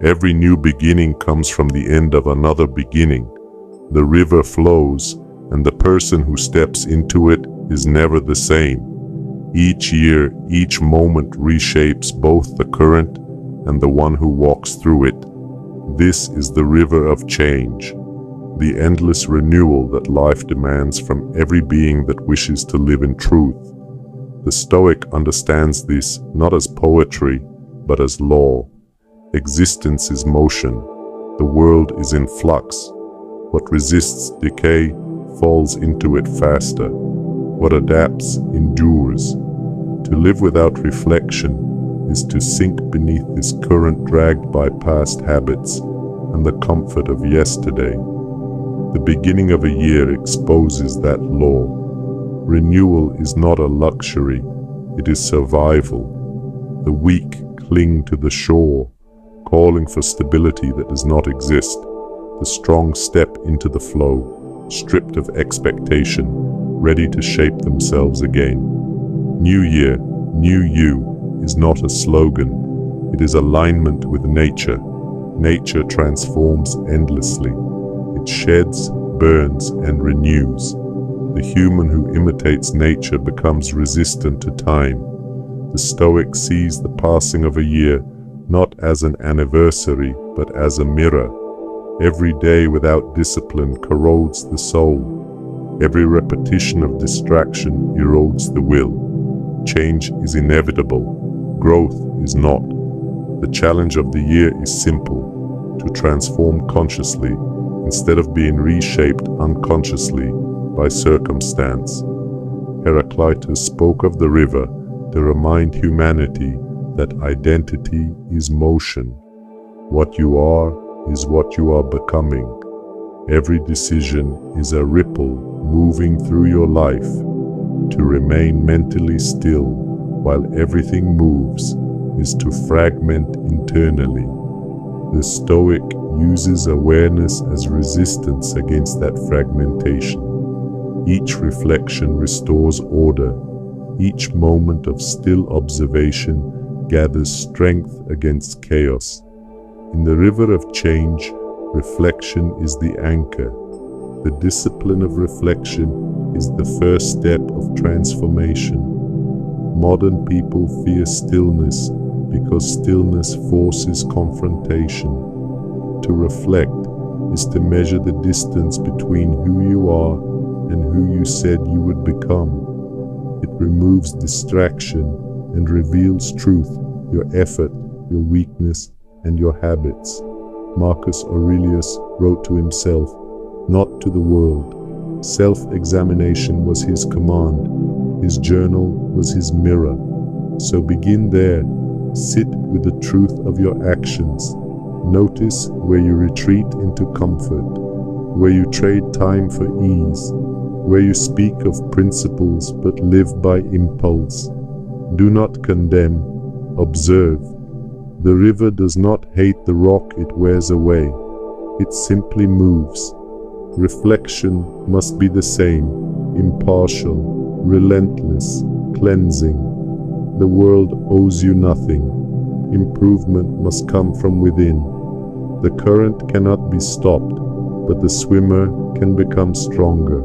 Every new beginning comes from the end of another beginning. The river flows, and the person who steps into it is never the same. Each year, each moment reshapes both the current and the one who walks through it. This is the river of change, the endless renewal that life demands from every being that wishes to live in truth. The Stoic understands this not as poetry, but as law. Existence is motion. The world is in flux. What resists decay falls into it faster. What adapts endures. To live without reflection is to sink beneath this current dragged by past habits and the comfort of yesterday. The beginning of a year exposes that law. Renewal is not a luxury, it is survival. The weak cling to the shore, calling for stability that does not exist. The strong step into the flow, stripped of expectation, ready to shape themselves again. New Year, New You is not a slogan. It is alignment with nature. Nature transforms endlessly. It sheds, burns, and renews. The human who imitates nature becomes resistant to time. The Stoic sees the passing of a year not as an anniversary, but as a mirror. Every day without discipline corrodes the soul. Every repetition of distraction erodes the will. Change is inevitable. Growth is not. The challenge of the year is simple: to transform consciously instead of being reshaped unconsciously by circumstance. Heraclitus spoke of the river to remind humanity that identity is motion. What you are is what you are becoming. Every decision is a ripple moving through your life. To remain mentally still while everything moves is to fragment internally. The Stoic uses awareness as resistance against that fragmentation. Each reflection restores order. Each moment of still observation gathers strength against chaos. In the river of change, reflection is the anchor. The discipline of reflection is the first step of transformation. Modern people fear stillness because stillness forces confrontation. To reflect is to measure the distance between who you are and who you said you would become. It removes distraction and reveals truth, your effort, your weakness, and your habits. Marcus Aurelius wrote to himself, not to the world. Self-examination was his command. His journal was his mirror. So begin there. Sit with the truth of your actions. Notice where you retreat into comfort, where you trade time for ease, where you speak of principles but live by impulse. Do not condemn, observe. The river does not hate the rock it wears away. It simply moves. Reflection must be the same, impartial, relentless, cleansing. The world owes you nothing. Improvement must come from within. The current cannot be stopped, but the swimmer can become stronger.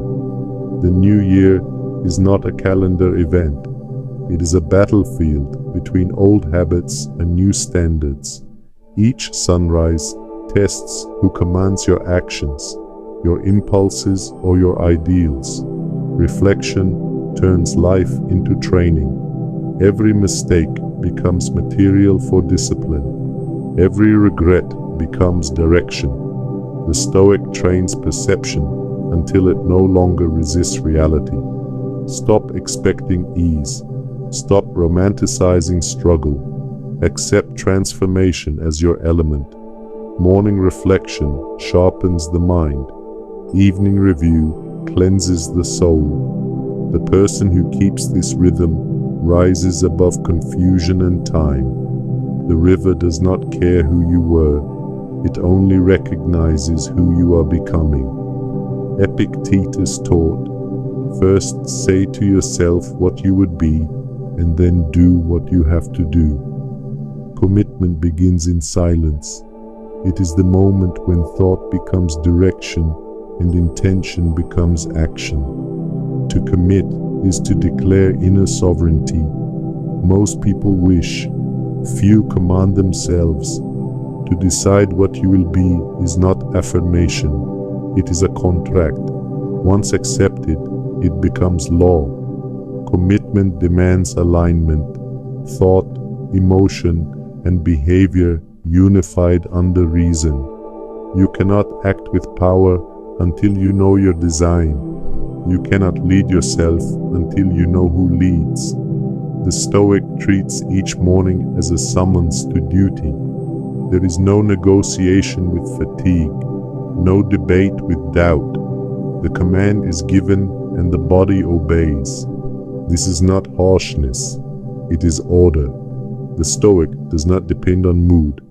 The new year is not a calendar event. It is a battlefield between old habits and new standards. Each sunrise tests who commands your actions, your impulses or your ideals. Reflection turns life into training. Every mistake becomes material for discipline. Every regret becomes direction. The Stoic trains perception until it no longer resists reality. Stop expecting ease. Stop romanticizing struggle. Accept transformation as your element. Morning reflection sharpens the mind. Evening review cleanses the soul. The person who keeps this rhythm rises above confusion and time. The river does not care who you were. It only recognizes who you are becoming. Epictetus taught, first say to yourself what you would be, and then do what you have to do. Commitment begins in silence. It is the moment when thought becomes direction and intention becomes action. To commit is to declare inner sovereignty. Most people wish, few command themselves. To decide what you will be is not affirmation, it is a contract. Once accepted, it becomes law. Commitment demands alignment, thought, emotion, and behavior unified under reason. You cannot act with power until you know your design. You cannot lead yourself until you know who leads. The Stoic treats each morning as a summons to duty. There is no negotiation with fatigue, no debate with doubt. The command is given and the body obeys. This is not harshness, it is order. The Stoic does not depend on mood.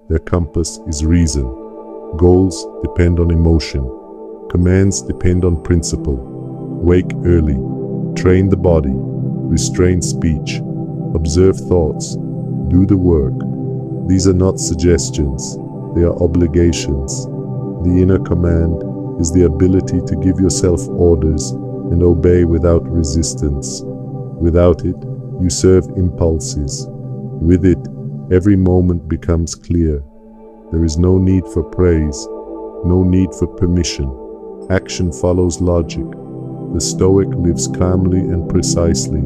Their compass is reason. Goals depend on emotion. Commands depend on principle. Wake early. Train the body. Restrain speech. Observe thoughts. Do the work. These are not suggestions. They are obligations. The inner command is the ability to give yourself orders and obey without resistance. Without it, you serve impulses. With it, every moment becomes clear. There is no need for praise, no need for permission. Action follows logic. The Stoic lives calmly and precisely.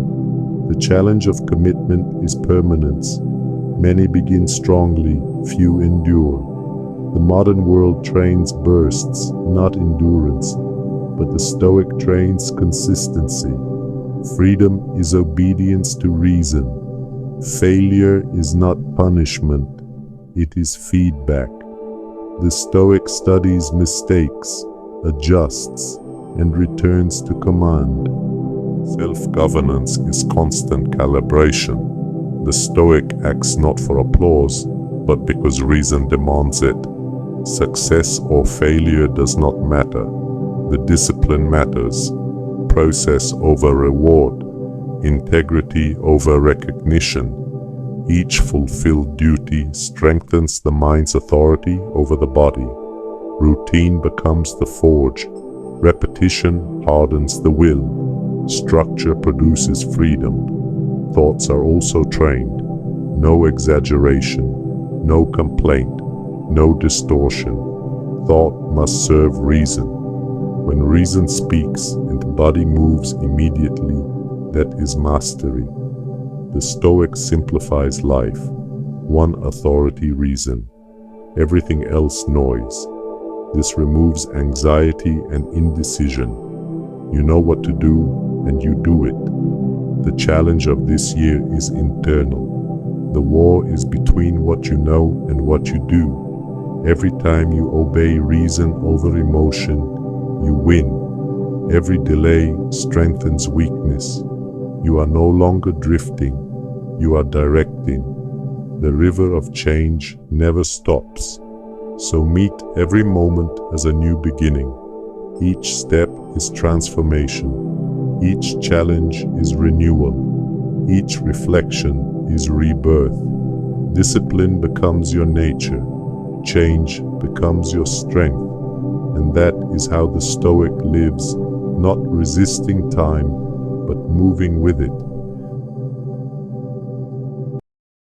The challenge of commitment is permanence. Many begin strongly, few endure. The modern world trains bursts, not endurance, but the Stoic trains consistency. Freedom is obedience to reason. Failure is not punishment, it is feedback. The Stoic studies mistakes, adjusts, and returns to command. Self-governance is constant calibration. The Stoic acts not for applause, but because reason demands it. Success or failure does not matter. The discipline matters. Process over reward. Integrity over recognition. Each fulfilled duty strengthens the mind's authority over the body. Routine becomes the forge. Repetition hardens the will. Structure produces freedom. Thoughts are also trained. No exaggeration, no complaint, no distortion. Thought must serve reason. When reason speaks and the body moves immediately, that is mastery. The Stoic simplifies life. One authority, reason. Everything else, noise. This removes anxiety and indecision. You know what to do, and you do it. The challenge of this year is internal. The war is between what you know and what you do. Every time you obey reason over emotion, you win. Every delay strengthens weakness. You are no longer drifting, you are directing. The river of change never stops. So meet every moment as a new beginning. Each step is transformation. Each challenge is renewal. Each reflection is rebirth. Discipline becomes your nature. Change becomes your strength. And that is how the Stoic lives, not resisting time, but moving with it.